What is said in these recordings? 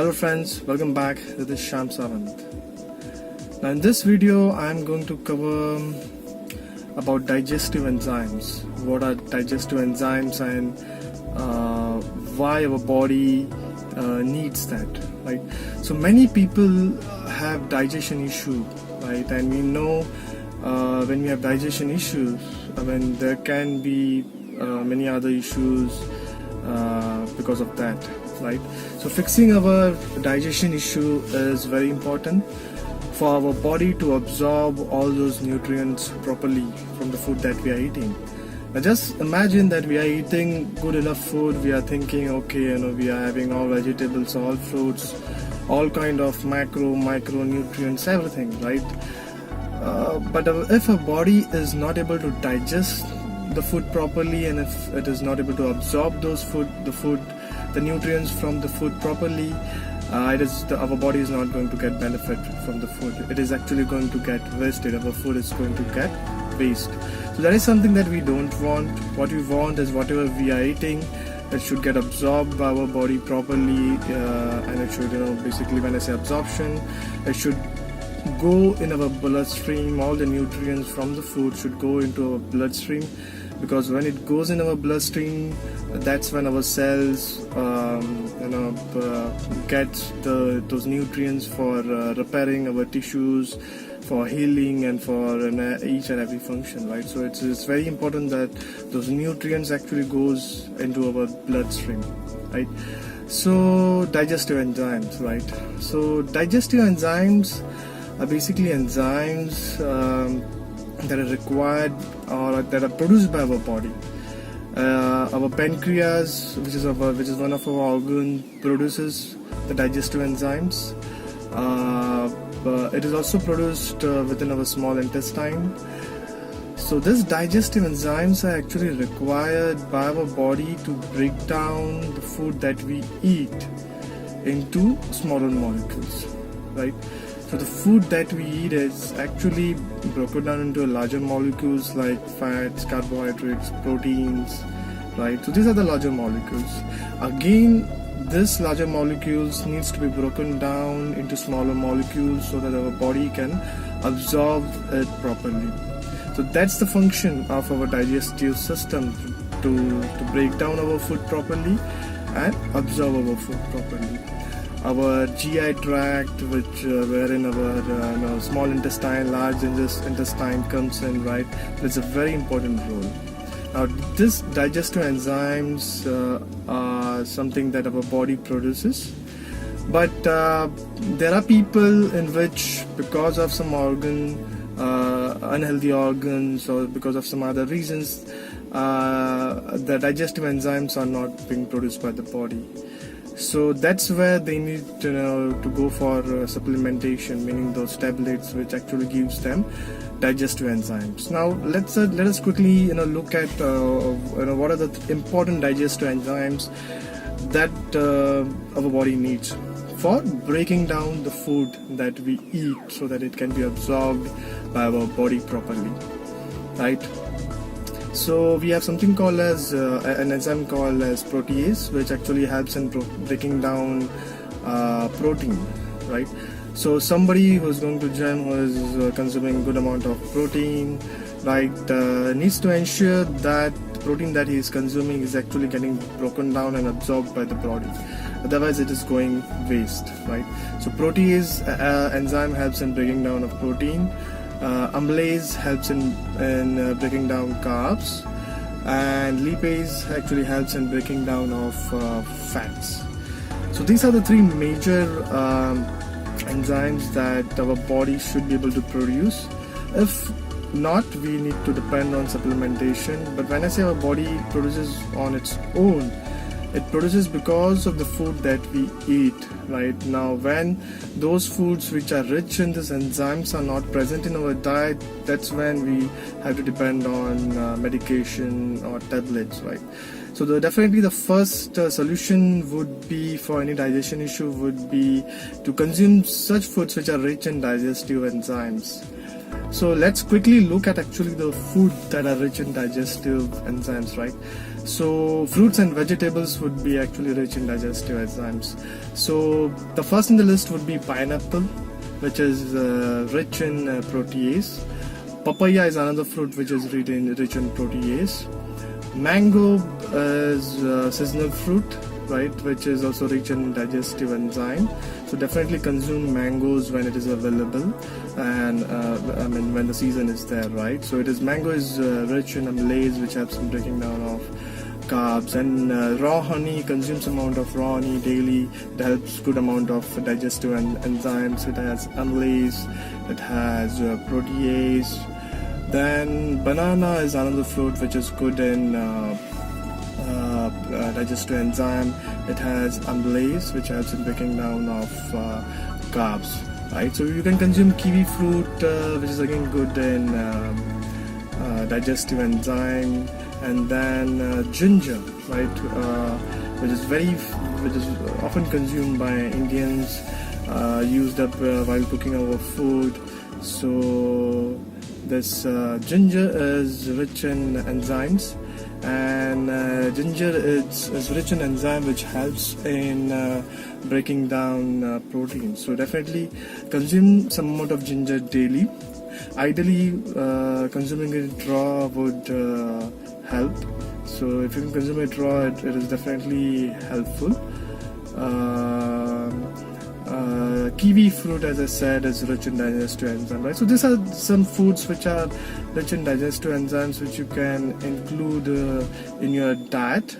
Hello friends, welcome back. This is Shyam Sawant. Now in this video I am going to cover about digestive enzymes. What are digestive enzymes and why our body needs that, right? So many people have digestion issue, right? And we know when we have digestion issues, there can be many other issues because of that, right? So fixing our digestion issue is very important for our body to absorb all those nutrients properly from the food that we are eating. Now just imagine that we are eating good enough food. We are thinking, okay, we are having all vegetables, all fruits, all kind of micronutrients, everything, right? But if our body is not able to digest the food properly, and if it is not able to absorb the nutrients from the food properly, our body is not going to get benefit from the food. It is actually going to get wasted. Our food is going to get waste. So that is something that we don't want. What we want is whatever we are eating, it should get absorbed by our body properly, and it should, basically when I say absorption, it should go in our bloodstream. All the nutrients from the food should go into our bloodstream, because when it goes in our bloodstream, that's when our cells get those nutrients for repairing our tissues, for healing, and for each and every function, right? So it's very important that those nutrients actually goes into our bloodstream, right? So digestive enzymes, right? So digestive enzymes are basically enzymes that are required or that are produced by our body. Our pancreas, which is one of our organs, produces the digestive enzymes. It is also produced within our small intestine. So these digestive enzymes are actually required by our body to break down the food that we eat into smaller molecules, right? So the food that we eat is actually broken down into larger molecules like fats, carbohydrates, proteins, right? So these are the larger molecules. Again, these larger molecules needs to be broken down into smaller molecules so that our body can absorb it properly. So that's the function of our digestive system, to break down our food properly and absorb our food properly. Our GI tract, wherein our small intestine, large intestine comes in, right? It's a very important role. Now, these digestive enzymes are something that our body produces, but there are people in which, because of some unhealthy organs, or because of some other reasons, the digestive enzymes are not being produced by the body. So that's where they need to go for supplementation, meaning those tablets which actually gives them digestive enzymes. Now let us quickly look at what are the important digestive enzymes that our body needs for breaking down the food that we eat, so that it can be absorbed by our body properly, right? So we have something called as an enzyme called as Protease, which actually helps in breaking down protein, right? So somebody who's going to gym, who is consuming good amount of protein, right, needs to ensure that the protein that he is consuming is actually getting broken down and absorbed by the body. Otherwise it is going waste, right? So Protease enzyme helps in breaking down of protein. Amylase helps in breaking down carbs, and Lipase actually helps in breaking down of fats. So these are the three major enzymes that our body should be able to produce. If not, we need to depend on supplementation. But when I say our body produces on its own, it produces because of the food that we eat, right? Now when those foods which are rich in these enzymes are not present in our diet, that's when we have to depend on medication or tablets, right? So definitely the first solution would be, for any digestion issue, would be to consume such foods which are rich in digestive enzymes. So let's quickly look at actually the food that are rich in digestive enzymes, right? So fruits and vegetables would be actually rich in digestive enzymes. So the first in the list would be pineapple, which is rich in protease. Papaya is another fruit which is rich in protease. Mango is seasonal fruit, right, which is also rich in digestive enzyme. So definitely consume mangoes when it is available, and when the season is there, right? So mango is rich in amylase, which helps in breaking down of carbs, and raw honey, consume some amount of raw honey daily. It helps good amount of digestive enzymes. It has amylase, it has protease. Then banana is another fruit which is good in digestive enzyme. It has amylase, which helps in breaking down of carbs, right? So you can consume kiwi fruit, which is again good in digestive enzyme. And then ginger, right, which is often consumed by Indians, used up while cooking our food. So this ginger is rich in enzymes, and ginger is rich in enzyme which helps in breaking down protein. So definitely consume some amount of ginger daily. Ideally, consuming it raw would help. So if you can consume it raw, it is definitely helpful. Kiwi fruit, as I said, is rich in digestive enzymes, right? So these are some foods which are rich in digestive enzymes which you can include in your diet.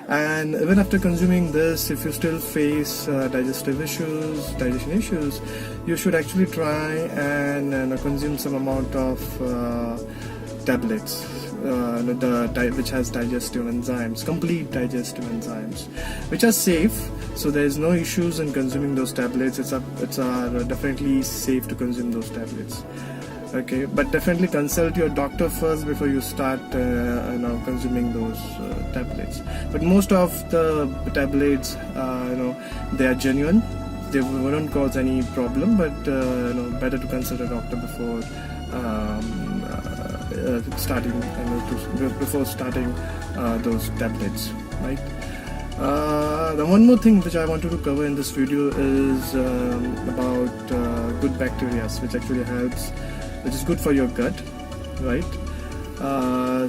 And even after consuming this, if you still face digestion issues, you should actually try and consume some amount of tablets, which has digestive enzymes, complete digestive enzymes, which are safe. So there is no issues in consuming those tablets. It's definitely safe to consume those tablets. Okay, but definitely consult your doctor first before you start consuming those tablets. But most of the tablets, they are genuine. They wouldn't cause any problem, but better to consult a doctor before starting those tablets, right? The one more thing which I wanted to cover in this video is about good bacteria, which actually helps, which is good for your gut, right?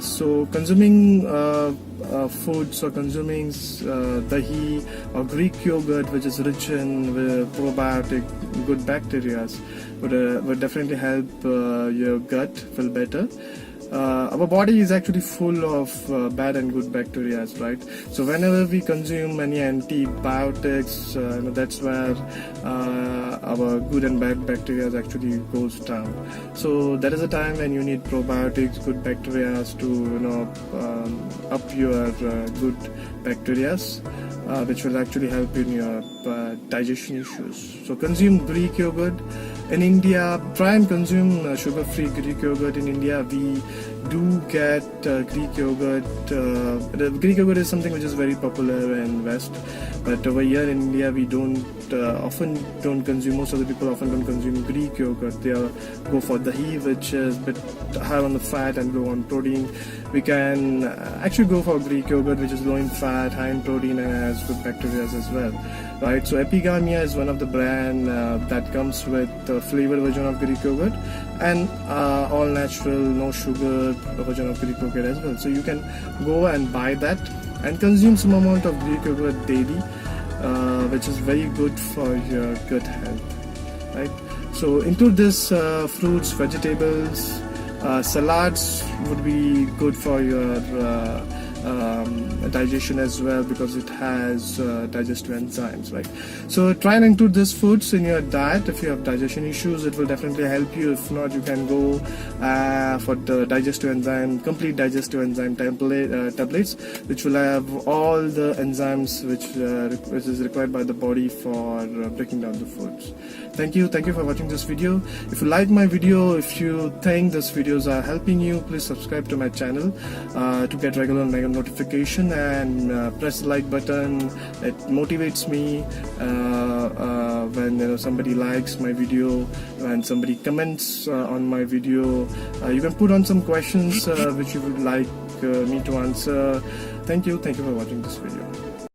So consuming foods or consuming dahi or Greek yogurt, which is rich in probiotic good bacteria, would definitely help your gut feel better. Our body is actually full of bad and good bacteria, right? So whenever we consume any antibiotics, that's where our good and bad bacteria actually goes down. So that is a time when you need probiotics, good bacteria, to up your good bacteria, which will actually help in your digestion issues. So consume Greek yogurt. In India, try and consume sugar-free Greek yogurt. In India, we do get Greek yogurt. The Greek yogurt is something which is very popular in West, but over here in India, we often don't consume. Most of the people often don't consume Greek yogurt. They go for dahi, which is a bit high on the fat and low on protein. We can actually go for Greek yogurt, which is low in fat, high in protein, and has good bacteria as well, right? So epigamia is one of the brand that comes with the flavored version of Greek yogurt, and all natural, no sugar version of Greek yogurt as well. So you can go and buy that and consume some amount of Greek yogurt daily, which is very good for your gut health, right? So include this fruits, vegetables, salads would be good for your digestion as well, because it has digestive enzymes, right? So try and include these foods in your diet. If you have digestion issues, it will definitely help you. If not, you can go for the complete digestive enzyme tablets, which will have all the enzymes which is required by the body for breaking down the foods. Thank you for watching this video. If you like my video, if you think these videos are helping you, please subscribe to my channel to get regular notification and press the like button. It motivates me when somebody likes my video, when somebody comments on my video. You can put on some questions which you would like me to answer. Thank you for watching this video.